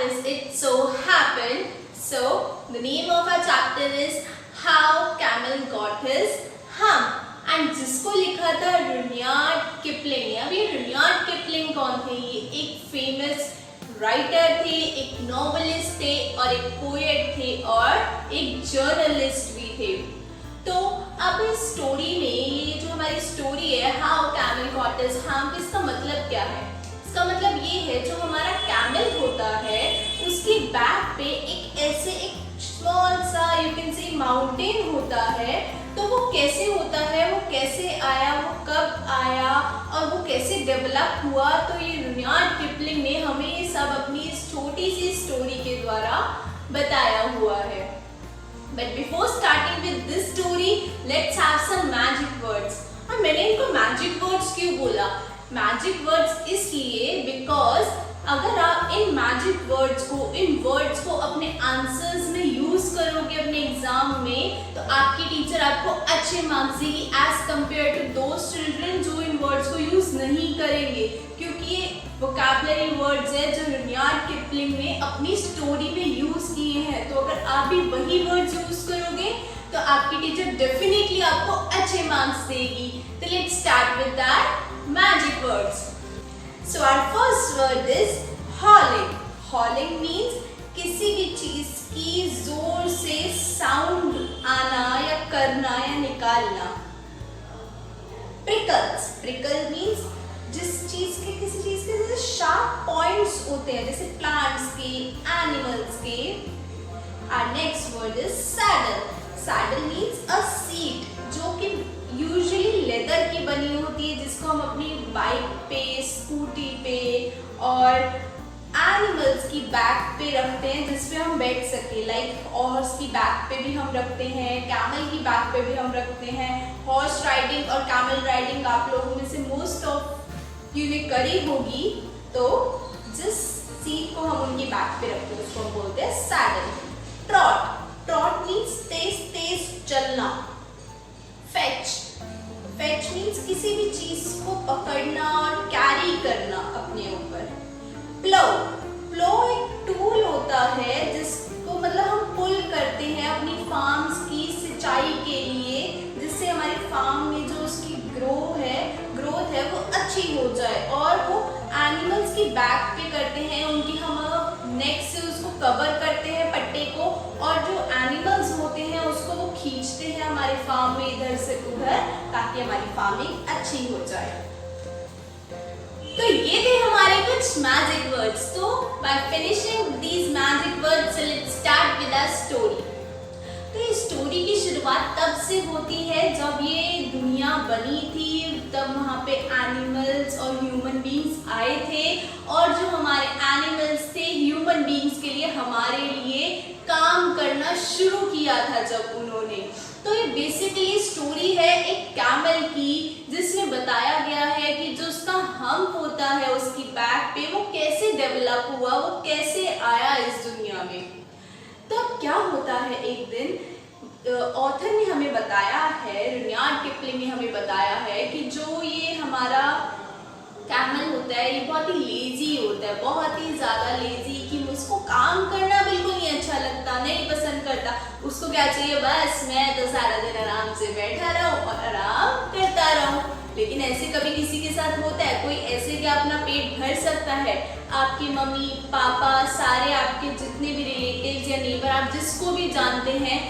that is it so happened. So the name of our chapter is How Camel Got His Hump. And जिसको लिखा था Rudyard Kipling. अब ये Rudyard Kipling कौन थे? ये एक फेमस राइटर थे, एक नॉवेलिस्ट थे और एक पोएट थे और एक जर्नलिस्ट भी थे। तो अब इस स्टोरी में, ये जो हमारी स्टोरी है how camel got his hump, इसका मतलब क्या है? इसका मतलब ये है जो हमारा कैमल होता है उसके बैक पे एक स्मॉल सा यू कैन से माउंटेन होता है। तो वो कैसे होता है, वो कैसे आया, वो कब आया और वो कैसे डेवलप हुआ, तो ये रुडयार्ड किपलिंग ने हमें ये सब अपनी इस छोटी सी स्टोरी के द्वारा बताया हुआ है। But before starting with this story, let's have some magic words. और मैंने इनको magic words क्यों बोला? Magic words इसलिए because अगर आप इन मैजिक वर्ड्स को, इन वर्ड्स को अपने आंसर्स में यूज करोगे अपने एग्जाम में, तो आपकी टीचर आपको अच्छे मार्क्स देगी as compare to those children जो इन वर्ड्स को यूज नहीं करेंगे, क्योंकि ये वोकैबुलरी वर्ड्स है जो रुडयार्ड किपलिंग ने अपनी स्टोरी में यूज किए हैं। तो अगर आप भी वही वर्ड्स यूज करोगे तो आपकी टीचर डेफिनेटली आपको अच्छे मार्क्स देगी। तो let's start with that magic words. So our first word is hauling. Hauling means किसी भी चीज की जोर से साउंड आना या करना या निकालना। Prickles. Prickle means जिस चीज के, किसी चीज के जैसे शार्प पॉइंट्स होते हैं, जैसे प्लांट्स के, एनिमल्स के। Our next word is saddle. Saddle means a seat जो कि यूजुअली लेदर की बनी होती है, जिसको हम अपनी बाइक पे, स्कूटी पे और एनिमल्स की बैक पे रखते हैं, जिसपे हम बैठ सके। लाइक हॉर्स की बैक पे भी हम रखते हैं, कैमल की बैक पे भी हम रखते हैं। हॉर्स राइडिंग और कैमल राइडिंग आप लोगों में से मोस्ट ऑफ यू ने करी होगी। तो जिस सीट को हम उनकी बैक पे रखते हैं उसको हम बोलते हैं सैडल। ट्रॉट। ट्रॉट मीन्स तेज तेज चलना। फेच। फेच मीन्स किसी भी चीज को पकड़ना और कैरी करना अपने ऊपर। प्लो। प्लो एक टूल होता है जिसको मतलब हम पुल करते हैं अपनी फार्म्स की सिंचाई के लिए, जिससे हमारी फार्म में जो उसकी ग्रोथ है वो अच्छी हो जाए। और वो एनिमल्स की बैक पे करते हैं, उनकी हम नेक से उसको कवर करते हैं पट्टे को, और जो एनिमल्स होते हैं उसको वो खींचते हैं हमारे फार्म में इधर से उधर, ताकि हमारी फार्मिंग अच्छी हो जाए। तो ये थे हमारे कुछ मैजिक वर्ड्स। तो by finishing these magic words let's start with a story. तो ये स्टोरी की शुरुआत तब से होती है जब ये दुनिया बनी थी, तब वहाँ पे एनिमल्स और ह्यूमन बींग्स आए थे, और जो हमारे एनिमल्स थे ह्यूमन बींग्स के लिए, हमारे लिए काम करना शुरू किया था जब उन्होंने। तो ये बेसिकली स्टोरी है एक कैमल की, जिसमें बताया गया है कि जो उसका हम्प होता है उसकी बैक पे, वो कैसे डेवलप हुआ, वो कैसे आया इस दुनिया में। तो क्या होता है, एक दिन ऑथर ने हमें बताया है, रुडयार्ड किपलिंग ने हमें बताया है कि जो ये हमारा कैमल होता है ये बहुत ही लेजी होता है, बहुत ही ज़्यादा लेजी, कि उसको काम करना बिल्कुल नहीं अच्छा लगता, नहीं पसंद करता। उसको क्या चाहिए, बस मैं तो सारा दिन आराम से बैठा रहूं और आराम करता रहूं। लेकिन ऐसे कभी किसी के साथ होता है? कोई ऐसे क्या अपना पेट भर सकता है? आपकी मम्मी पापा, सारे आपके जितने भी रिलेटिव्स या नेबर, आप जिसको भी जानते हैं,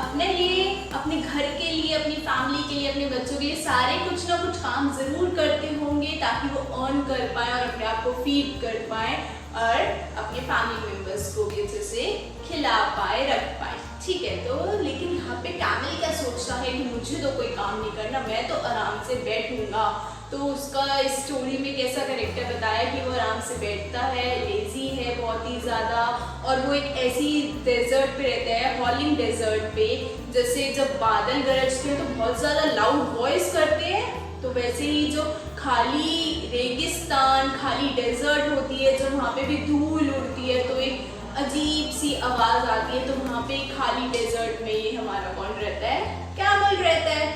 अपने लिए, अपने घर के लिए, अपनी फैमिली के लिए, अपने बच्चों के लिए सारे कुछ ना कुछ काम जरूर करते होंगे ताकि वो अर्न कर पाए और अपने आप को फीड कर पाए और अपने फैमिली मेंबर्स को भी अच्छे से खिला पाए, रख पाए। ठीक है, तो लेकिन यहाँ पे कैमल क्या सोचता है कि मुझे तो कोई काम नहीं करना, मैं तो आराम से बैठूंगा। तो उसका इस स्टोरी में कैसा कैरेक्टर बताया कि वो आराम से बैठता है, लेजी है बहुत ही ज़्यादा, और वो एक ऐसी डेजर्ट पे रहता है, हॉलिंग डेजर्ट पे। जैसे जब बादल गरजते हैं तो बहुत ज़्यादा लाउड वॉइस करते हैं, तो वैसे ही जो खाली रेगिस्तान, खाली डेजर्ट होती है, जब वहाँ पे भी धूल उड़ती है तो एक अजीब सी आवाज़ आती है। तो वहाँ पे खाली डेजर्ट में ये हमारा कौन रहता है, कैमल रहता है।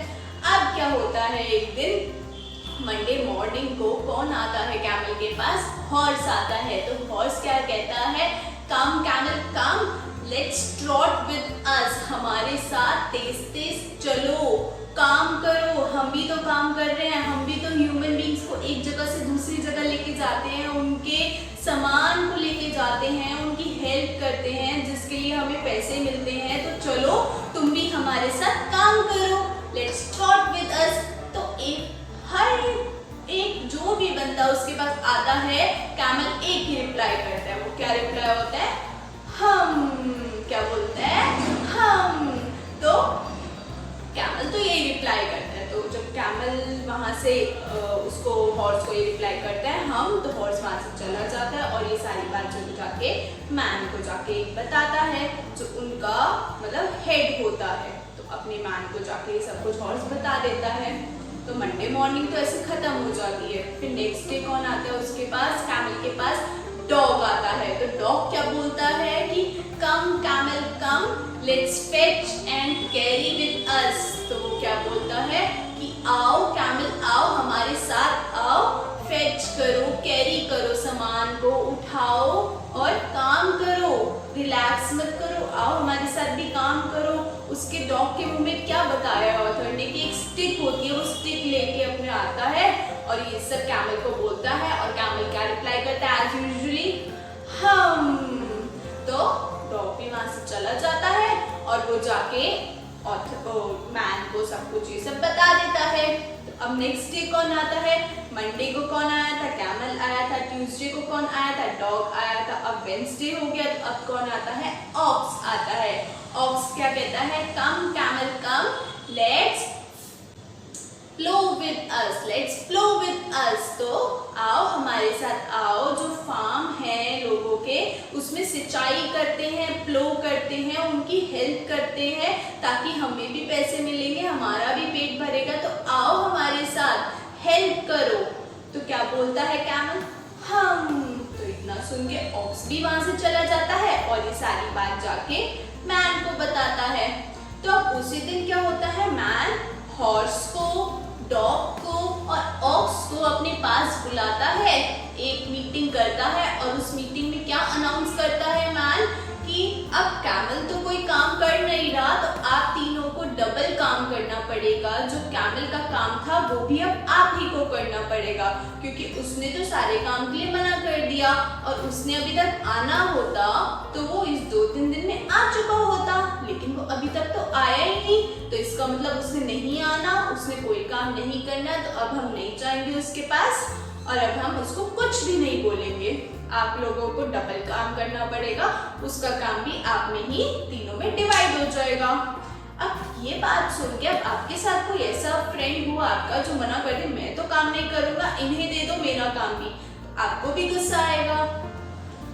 अब क्या होता है, एक दिन मंडे मॉर्निंग को कौन आता है कैमल के पास, हॉर्स आता है। तो हॉर्स क्या कहता है come camel come, let's trot with us, हमारे साथ तेज तेज चलो, काम करो। हम भी तो काम कर रहे हैं, हम भी तो ह्यूमन बींग्स को एक जगह से दूसरी जगह लेके जाते हैं, उनके सामान को लेके जाते हैं, उनकी हेल्प करते हैं, जिसके लिए हमें पैसे मिलते हैं। तो चलो तुम भी हमारे साथ काम करो, लेट्स ट्रॉट विद अस। तो हर एक जो भी बंदा उसके पास आता है, कैमल एक ही रिप्लाई करता है। वो क्या रिप्लाई होता है? हम। क्या बोलता है? हम। तो कैमल तो यही रिप्लाई करता है। तो जब कैमल वहाँ से उसको हॉर्स को ये रिप्लाई करता है हम, तो हॉर्स वहाँ से चला जाता है और ये सारी बात जो जाके मैन को जाके बताता है, जो उनका मतलब हेड होता है। तो अपने मैन को जाके सब कुछ हॉर्स बता देता है। तो मंडे मॉर्निंग तो ऐसे खत्म हो जाती है। फिर नेक्स्ट डे कौन आता है उसके पास? कैमल के पास डॉग आता है। तो डॉग क्या बोलता है कि come camel come, let's fetch and carry with us. तो वो क्या बोलता है कि आओ कैमल आओ, हमारे साथ आओ, फेच करो, कैरी करो, सामान को उठाओ और काम करो, रिलैक्स मत करो, आओ हमारे साथ भी काम करो। उसके डॉग के मुंह में क्या बताया ऑथर ने कि एक स्टिक होती है, वो स्टिक लेके अपने आता है और ये सब कैमल को बोलता है। और कैमल क्या रिप्लाई करता है? एज यूजुअली हम। तो डॉग भी वहां से चला जाता है और वो जाके मैन को सब कुछ ये सब बता देता है। तो अब नेक्स्ट डे कौन आता है? मंडे को कौन आया था? कैमल आया था। ट्यूसडे को कौन आया था? डॉग आया था। अब वेडनेसडे हो गया, तो अब कौन आता है? ऑक्स आता है। ऑक्स क्या कहता है? Come camel come, let's plough with us, let's plough with us. तो आओ हमारे साथ आओ, जो फार्म है लोगों के उसमें सिंचाई करते हैं, प्लो करते हैं, उनकी हेल्प करते हैं, ताकि हमें भी पैसे मिलेंगे, हमारा भी पेट भरेगा। तो आओ हमारे साथ, हेल्प करो। तो क्या बोलता है कैमल? हम। तो इतना सुन के ऑक्स भी वहां से चला जाता है और ये सारी बात जाके मैन को बताता है। तो अब उसी दिन क्या होता है? मैन हॉर्स को, डॉग को और ऑक्स को अपने पास बुलाता है, एक मीटिंग करता है और उस मीटिंग में क्या अनाउंस करता है मैन कि अब कैमल तो कोई काम कर नहीं रहा, तो आप तीनों को डबल काम करना पड़ेगा। जो कैमल का काम था वो भी अब आप ही को करना पड़ेगा, क्योंकि उसने तो सारे काम के लिए मना कर दिया और उसने अभी तक आना होता तो वो इस 2-3 दिन में आ चुका होता, लेकिन वो अभी तक तो आया ही नहीं। तो इसका मतलब उसने नहीं आना, उसने कोई काम नहीं करना, तो अब हम नहीं जाएंगे उसके पास और अब हम उसको कुछ भी नहीं बोलेंगे। आप लोगों को डबल काम करना पड़ेगा, उसका काम भी आप में ही तीनों में डिवाइड हो जाएगा। अब ये बात सुन के अब आपके साथ कोई ऐसा फ्रेंड हुआ आपका जो मना कर दे, मैं तो काम नहीं करूंगा, इन्हें दे दो मेरा काम भी, तो आपको भी गुस्सा आएगा।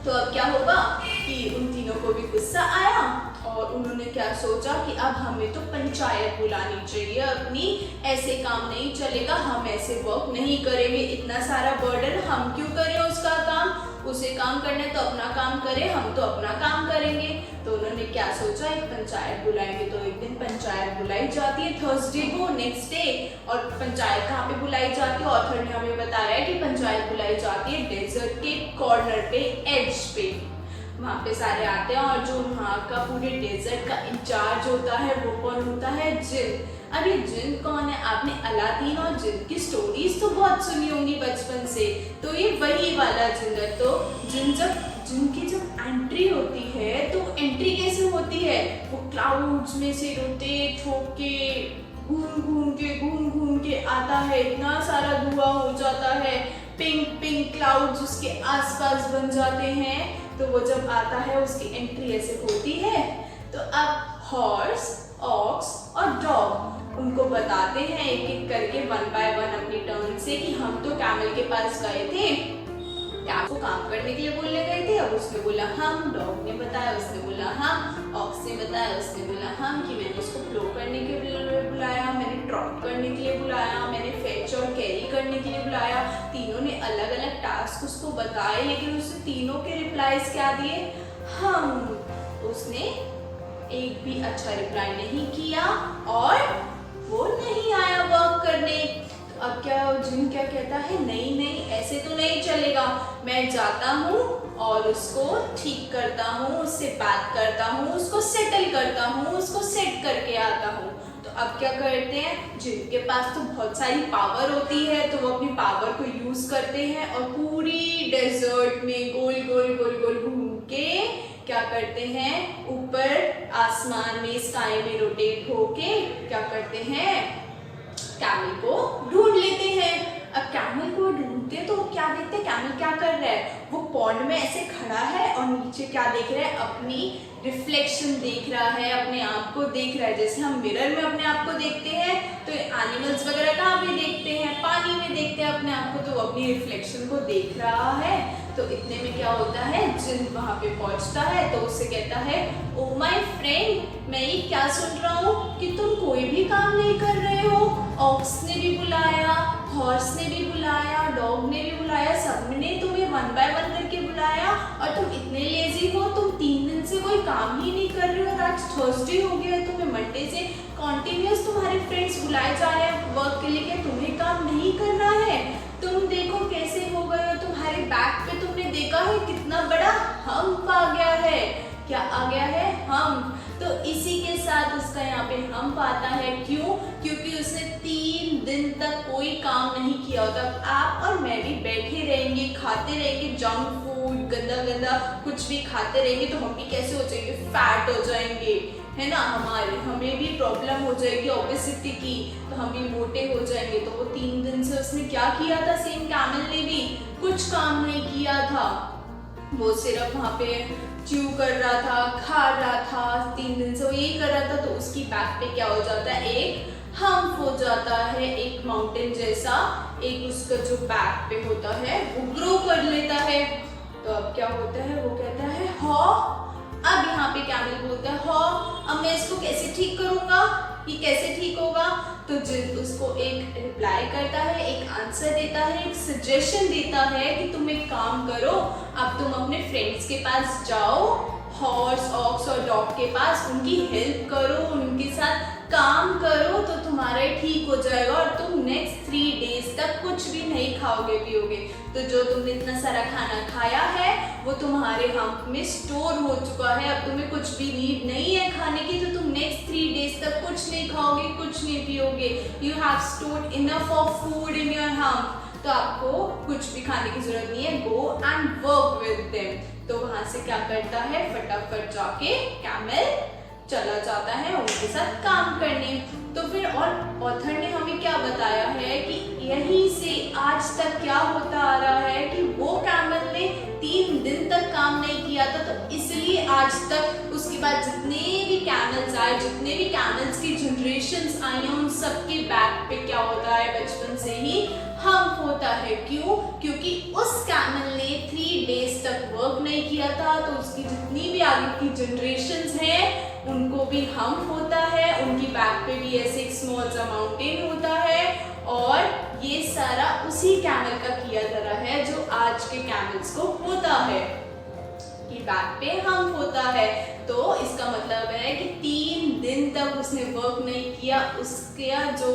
तो अब क्या होगा कि उन तीनों को भी गुस्सा आया और उन्होंने क्या सोचा कि अब हमें तो पंचायत बुलानी चाहिए अपनी, ऐसे काम नहीं चलेगा, हम ऐसे वर्क नहीं करेंगे, इतना सारा बर्डन हम क्यों करें उसका काम, उसे काम करने तो अपना काम करे, हम तो अपना काम करेंगे। तो उन्होंने क्या सोचा, एक पंचायत बुलाएंगे। तो एक दिन पंचायत बुलाई जाती है थर्सडे को, नेक्स्ट डे। और पंचायत कहाँ पे बुलाई जाती है? ऑथर ने हमें बताया कि पंचायत बुलाई जाती है डेजर्ट के कॉर्नर पे, एज पे। वहाँ पे सारे आते हैं और जो वहाँ का पूरे डेजर्ट का इंचार्ज होता है वो कौन होता है? जिन। अब ये जिन कौन है? आपने अलादीन और जिन की स्टोरीज तो बहुत सुनी होंगी बचपन से, तो ये वही वाला जिन है। तो जिनकी जब एंट्री होती है तो एंट्री कैसे होती है? वो क्लाउड्स में से रोटेट होके घूम घूम के आता है, इतना सारा धुआं हो जाता है, पिंक पिंक क्लाउड्स उसके आसपास बन जाते हैं। तो वो जब आता है उसकी एंट्री ऐसे होती है। तो अब हॉर्स, ऑक्स और डॉग उनको बताते हैं एक एक करके, 1 by 1 अपनी टर्न से कि हम तो कैमल के पास गए थे, कैमल को काम करने के लिए बोलने गए थे। अब उसने बोला हम, डॉग ने बताया, उसने बोला हम, ऑक्स ने बताया, उसने बोला हम, कि मैंने उसको फ्लो करने के लिए बुलाया, मैंने ट्रॉट करने के लिए बुलाया, मैंने फेच और कैरी करने के लिए बुलाया। तीनों ने अलग अलग टास्क उसको बताए, लेकिन उसने तीनों के रिप्लाईज क्या दिए? हम। उसने एक भी अच्छा रिप्लाई नहीं किया और वो नहीं आया वर्क करने। अब क्या जिन क्या कहता है, नहीं नहीं ऐसे तो नहीं चलेगा, मैं जाता हूँ और उसको ठीक करता हूँ, उससे बात करता हूँ, उसको सेटल करता हूँ, उसको सेट करके आता हूँ। तो अब क्या करते हैं, जिनके पास तो बहुत सारी पावर होती है तो वो अपनी पावर को यूज करते हैं और पूरी डेजर्ट में गोल गोल गोल गोल घूम के क्या करते हैं, ऊपर आसमान में स्काई में रोटेट होके क्या करते हैं, कैमल को ढूंढ लेते हैं। अब कैमल को ढूंढते हैं तो क्या देखते हैं, कैमल क्या कर रहा है, वो पॉन्ड में ऐसे खड़ा है और नीचे क्या देख रहा है, अपनी रिफ्लेक्शन देख रहा है, अपने आप को देख रहा है। जैसे हम मिरर में अपने आप को देखते हैं तो एनिमल्स वगैरह कहाँ पे देखते हैं, पानी में देखते हैं अपने आप को, तो वो अपनी रिफ्लेक्शन को देख रहा है। तो इतने में क्या होता है, जिन वहां पे पहुंचता है तो उससे कहता है, ओ माय फ्रेंड, मैं ये क्या सुन रहा हूँ कि तुम कोई भी काम नहीं कर रहे हो। ऑक्स ने भी बुलाया, हॉर्स ने भी बुलाया, डॉग ने भी बुलाया, सबने तुम्हें वन बाय वन करके बुलाया और तुम इतने लेजी हो, तुम 3 दिन से कोई काम ही नहीं कर रहे हो और आज थर्सडे हो गया है, तुम्हें मंडे से कॉन्टिन्यूस तुम्हारे फ्रेंड्स बुलाए जा रहे हैं वर्क के लिए, कि तुम्हें काम नहीं करना है। तुम देखो कैसे हो गए हो, तुम्हारे बैक पे तुमने देखा है कितना बड़ा हम्प आ गया है। क्या आ गया है, हम्प। तो इसी के साथ उसका यहाँ पे हम्प आता है, क्यों, क्योंकि उसने 3 दिन तक कोई काम नहीं किया होता। आप और मैं भी बैठे रहेंगे, खाते रहेंगे जंक फूड, गंदा गंदा कुछ भी खाते रहेंगे तो हम भी कैसे हो जाएंगे, फैट हो जाएंगे, है ना, हमें भी प्रॉब्लम हो जाएगी ओबेसिटी की, तो हम भी मोटे हो जाएंगे। तो वो 3 दिन से उसने क्या किया था, सेम कैमल ने भी कुछ काम नहीं किया था, वो सिर्फ वहाँ पे च्यू कर रहा था, खा रहा था, 3 दिन से वो यही कर रहा था। तो उसकी बैक पे क्या हो जाता है, एक हम्प हो जाता है, एक माउंटेन जैसा, एक उसका जो बैक पे होता है वो ग्रो कर लेता है। तो अब क्या होता है, वो कहता है हाँ, अब यहाँ पे कैमल बोलता है हाँ, अब मैं इसको कैसे ठीक करूंगा, ये कैसे ठीक होगा। तो जिन उसको एक रिप्लाई करता है, एक आंसर देता है, एक सजेशन देता है कि तुम एक काम करो, अब तुम अपने फ्रेंड्स के पास जाओ, हॉर्स, ऑक्स और डॉग के पास, उनकी हेल्प करो, उनके साथ काम करो तो तुम्हारा ठीक हो जाएगा और तुम नेक्स्ट 3 डेज तक कुछ भी नहीं खाओगे पियोगे। तो जो तुमने इतना सारा खाना खाया है वो तुम्हारे हम्प में स्टोर हो चुका है, अब तुम्हें कुछ भी नीड नहीं है खाने की, तो तुम नेक्स्ट 3 डेज तक कुछ नहीं खाओगे, कुछ नहीं पियोगे। You have stored enough of food in your hump, तो आपको कुछ भी खाने की जरूरत नहीं है, go and work with them. तो वहां से क्या करता है, फटाफट जाके कैमल चला जाता है उनके साथ काम करने। तो फिर और ऑथर ने हमें क्या बताया है कि यहीं से आज तक क्या होता आ रहा है कि वो कैमल ने 3 दिन तक काम नहीं किया था, तो इसलिए आज तक उसके बाद जितने भी कैमल्स आए, जितने भी कैमल्स की जनरेशन्स आई हैं, उन सबके बैक पे क्या होता है, बचपन से ही हम्प होता है। क्यों, क्योंकि उस कैमल ने 3 डेज तक वर्क नहीं किया था, तो उसकी जितनी भी आगे की जनरेशन्स हैं उनको भी हम्प होता है, उनकी बैक पे भी ऐसे एक स्मॉल सा माउंटेन होता है, और ये सारा उसी कैमल का किया जा रहा है जो आज के कैमल्स को होता है कि बैक पे हम्प होता है। तो इसका मतलब है कि 3 दिन तक उसने वर्क नहीं किया, उसका जो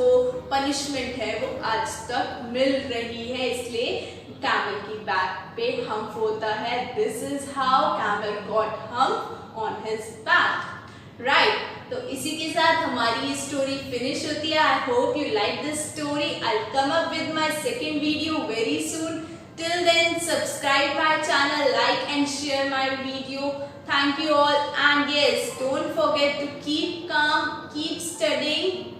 पनिशमेंट है वो आज तक मिल रही है, इसलिए कैमल की बैक पे हम्प होता है। This is how camel got hump on his back, right. तो इसी के साथ हमारी ये स्टोरी फिनिश होती है। I hope you like this story. I come up with my second video very soon. Till then, subscribe my channel, like and share my video. Thank you all, and yes, don't forget to keep calm, keep studying.